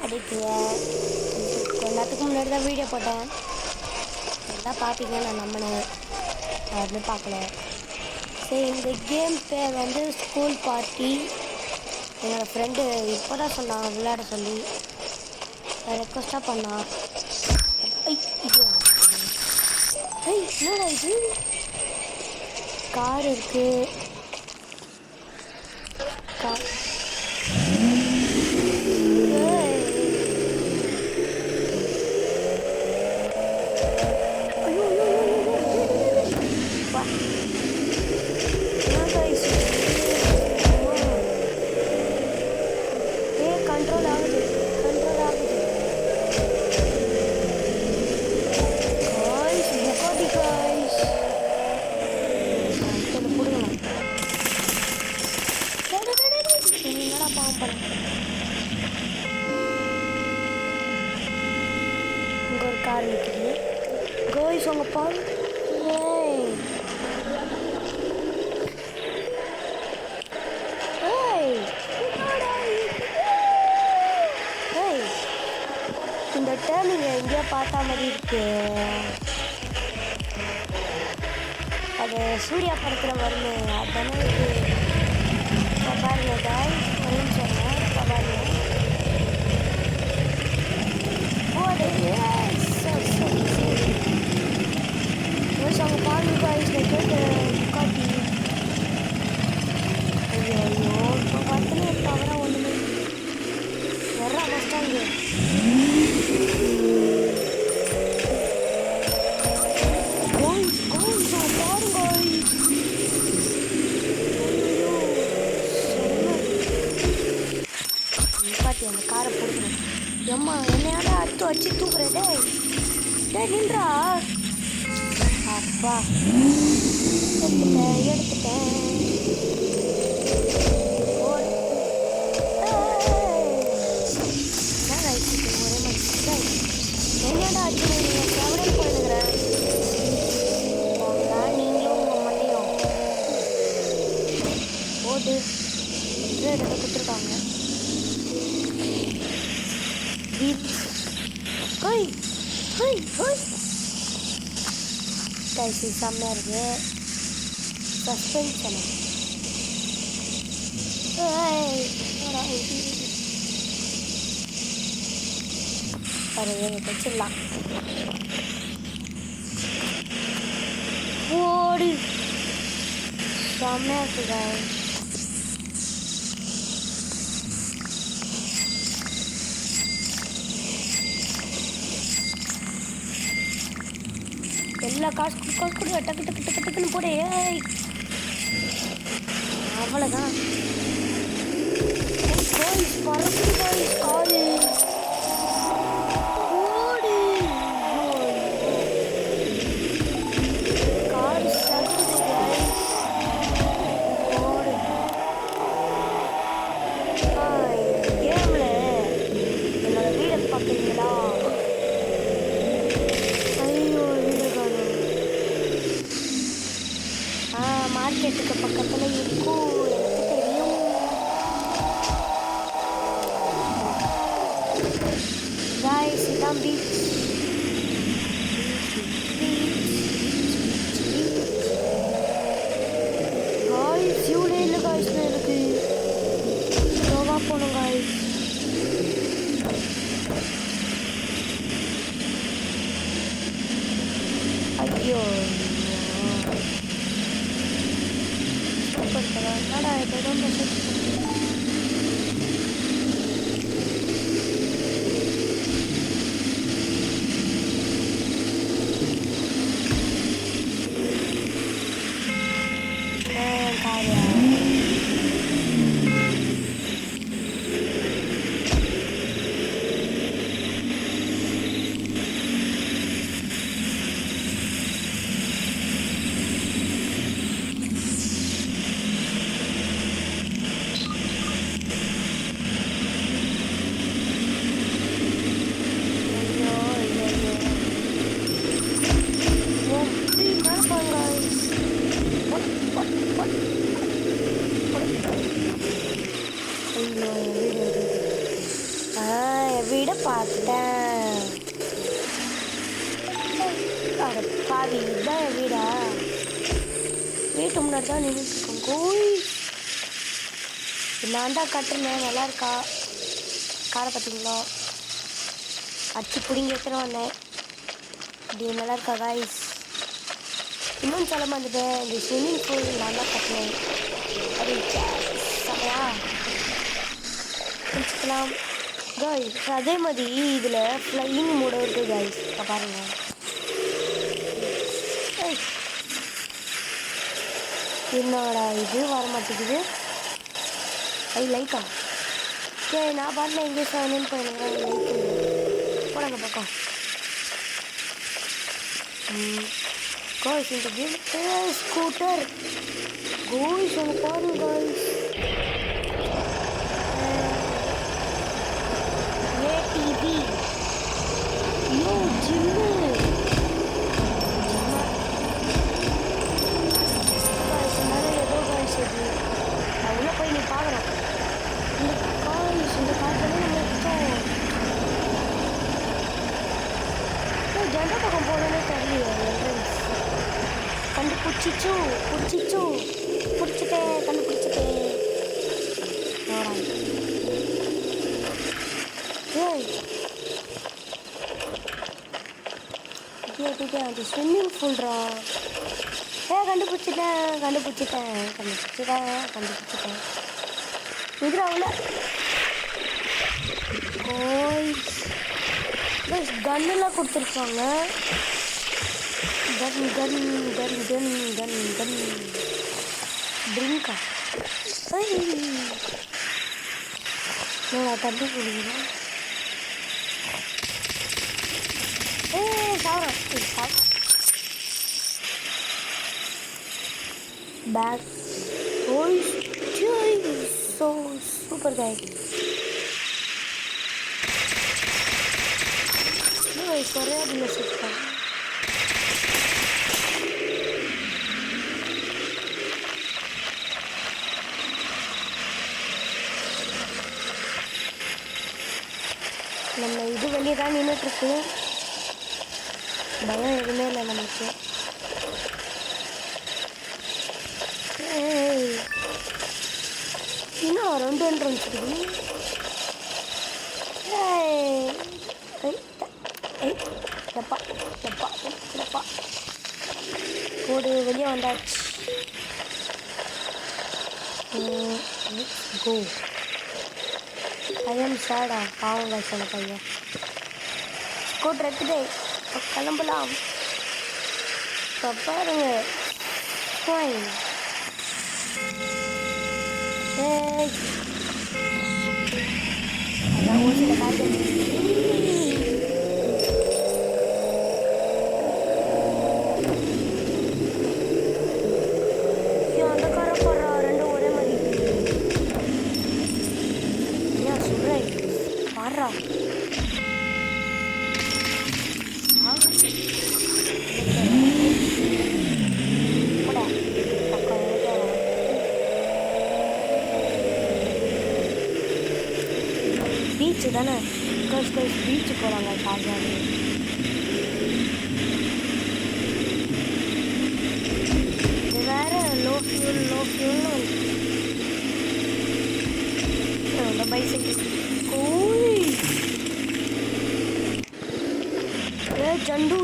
பண்ணிட்டுருங்க. கொஞ்ச நேரத்துக்கு முன்னாடி தான் வீடியோ போட்டேன். எல்லாம் பார்ப்பீங்க நான் நம்பினேன். யாருமே பார்க்கல. சரி, இந்த கேம் பேர் வந்து ஸ்கூல் பார்ட்டி. என்னோடய ஃப்ரெண்டு இப்போ தான் சொன்னான் விளையாட சொல்லி. ரெக்வஸ்ட்டாக பண்ணான். என்னடா இது? கார் இருக்குது. இங்கே ஒரு கார் நிற்குது. கோய்ஸ் உங்க பாரு. இந்த டேர்ம் நீங்கள் எங்கேயோ பார்த்தா மாதிரி இருக்கு. அது சூர்யா படத்தில் வருமே, அதுதானே இது. பாருங்க காய் ஒரு நிமிஷம் பாருங்க. அவங்க பாருங்க காய்ஸ் கேட்டு காட்டி. ஐயோ இப்போ பார்த்தனே தவிர ஒன்றுமே வர மஸ்டாங்க. அந்த காரை போடுறேன். எம்மா என்னையாட அடுத்து வச்சு தூக்குறேன். டேய் நின்றா. அப்பா எடுத்துட்டேன். ஒரே மாதிரி என்னையாடா அச்சு நீங்கள் செவடல் போயிருக்கிறேன். நீங்களும் உங்கள் மண்டையும் போட்டு எடுத்து கொடுத்துருக்காங்க. கைசி செம்மையாக இருக்கு. சஸ்பென்ஷன் வச்சிடலாம். ஓடு செம்மையாக இருக்குங்க. எல்லா காசு கொடு டக்கு டக்கு டக்கு டக்குன்னு போடு. அவ்வளோதான். பறக்குது காலு. ஓடு காரு சகுது ஓடு. கேமில் என்னோட வீடை பார்க்குறீங்களா? மார்க்கெட்டுக்கு பக்கத்தில் இருக்கும், எனக்கு தெரியும். காய்ஸ் இதான் பீச். காய்ஸ் இவ்வளோ இல்லை காய்ஸ் எனக்கு ரோவா போகணும் காய்ஸ். ஐயோ என்னடா இது ரொம்ப வீடை பார்த்துட்டேன். பாவி, இதுதான் என் வீடா? வீட்டு முன்னாடி தான் நின்றுட்டுருக்கோம். கோய், நான் தான் கட்டுனேன். நல்லா இருக்கா காரை பார்த்தீங்களா? அச்சு பிடிங்கி எடுத்துகிட்டு வந்தேன். இப்படி நல்லா இருக்கா காய்ஸ்? இன்னும் சொல்ல மாட்டேன். இந்த ஸ்விம்மிங் பூல் நான் தான் கட்டினேன். அது செமையா குளிச்சுக்கலாம் காய்ஸ். அதே மாதிரி இதில் ஃப்ளையிங் மோடு இருக்குது காய்ஸ். இப்போ பாருங்கள். என்னோட இது வர மாட்டேங்குது. லைக்கா சரி, நான் பாட்டில் எங்கேயும் செவனேன்னு போயிருந்தேன். லைக் போடாங்க பக்கம். காய்ஸ் இந்த கேம் ஸ்கூட்டர் காய்ஸ் ஒன்று பாருங்க காய்ஸ். ஏடிவி யோ ஜிம்மு காய்ஸ் மேலே ஏதோ காய்ஸ் அது உள்ளே போய் நீ பார்க்குறோம். இந்த காய்ஸ் இந்த காலத்துல மொத்தம் ஜெண்டா பக்கம் போனோன்னே தெரியலையே. கண்டுபிடிச்சிச்சோ பிடிச்சிட்டேன். கண்டுபிடிச்சிட்டேன். அது ஸ்விம்மிங் பூல்ரா. கண்டுபிடிச்சிட்டேன். இதுல கன்னெல்லாம் கொடுத்துருக்காங்க. கன் ட்ரிங்கா நான் தண்ணி குடிக்கிறேன். பேக் ஸோ சூப்பர் காய். ஒரே அதில் சூப்பர். நம்ம இது வெளியே தான் நின்றுட்டுருக்கு. பயம் எதுவுமே இல்லை நமக்கு. இன்னும் 2 என்ட்ரன்ஸ் இருக்குது. ஓடு வெளியே வந்தாச்சு. கோ பையன் சாடா பாவங்க சொன்ன பையன். ஸ்கூட்டர் எடுத்துட்டு கிளம்பலாம். இப்போ பாருங்க அதான் ஒரு சில காய்ச்சல். அந்த காரை போடுறா, ரெண்டும் ஒரே மாதிரி. ஏன் சொல்கிறேன் பாடுறா. பீச்சு தானே பீச்சு போகலாங்க சார்ஜாக. இது வேறு லோ ஃபியூல்னு வந்து பைசைக்கிள். ஜண்டு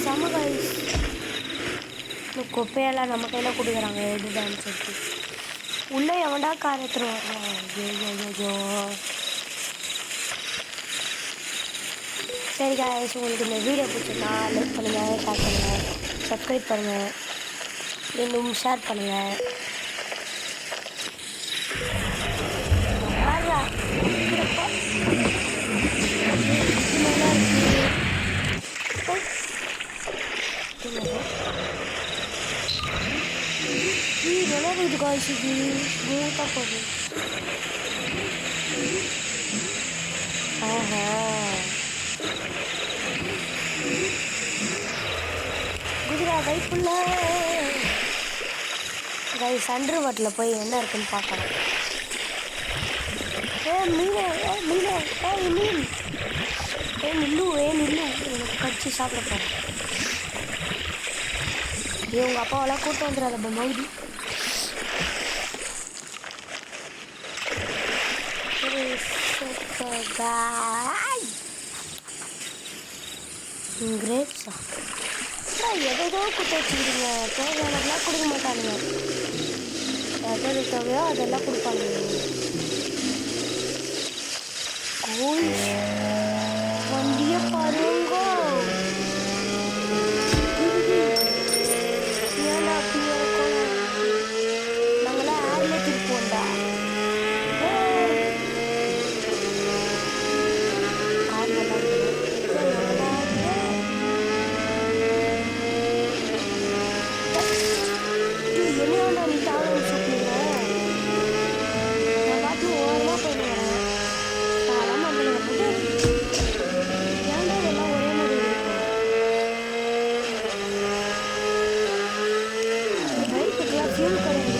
செம கைஸ். இந்த குப்பையெல்லாம் நம்ம கையில் கொடுக்குறாங்க இதுதான் சொல்லிட்டு. உள்ளே எவன்டா கார் எடுத்துகிட்டு வரலாம். ஐயோ சரி காய்ஸ், உங்களுக்கு இந்த வீடியோ பிடிச்சிருந்தா லைக் பண்ணுங்கள், ஷேர் பண்ணுங்கள், சப்ஸ்கிரைப் பண்ணுங்கள், இன்னும் ஷேர் பண்ணுங்கள். இது காய்ச்சிக்கு ஸ்மூத்தாக போகுது. ஆஹா குதிரா வைப்புள்ள கைஸ் அண்டர்வாட்டில் போய் என்ன இருக்குன்னு பார்க்கலாம். மீனே மீனே மீன் நில்லு எனக்கு கடிச்சு சாப்பிட போகிறேன். உங்கள் அப்பாவெல்லாம் கூட்டு வந்துடாத மௌடி. கிரேப்ஸா எதோ கொடுத்து வச்சுக்கிட்டீங்க. தேவையானதெல்லாம் கொடுக்க மாட்டானுங்க. எது தேவையோ அதெல்லாம் கொடுப்பாங்க. வண்டியை பாருங்க. ஏன்டா அப்படி இருக்கும்? நாங்களாம் ஏர்ல திருப்போண்டா. கார் நல்லா என்னடா நீ தாவரம் சுற்றுங்க. நான் பார்த்து ஓரமாக போயிடுவேன். தாராளமாக அப்படிங்க போட்டு ஏன்டா இதெல்லாம் ஒரே மாதிரி இருக்கும். பைக்குக்கெல்லாம் ஃபியூல் கிடையாது.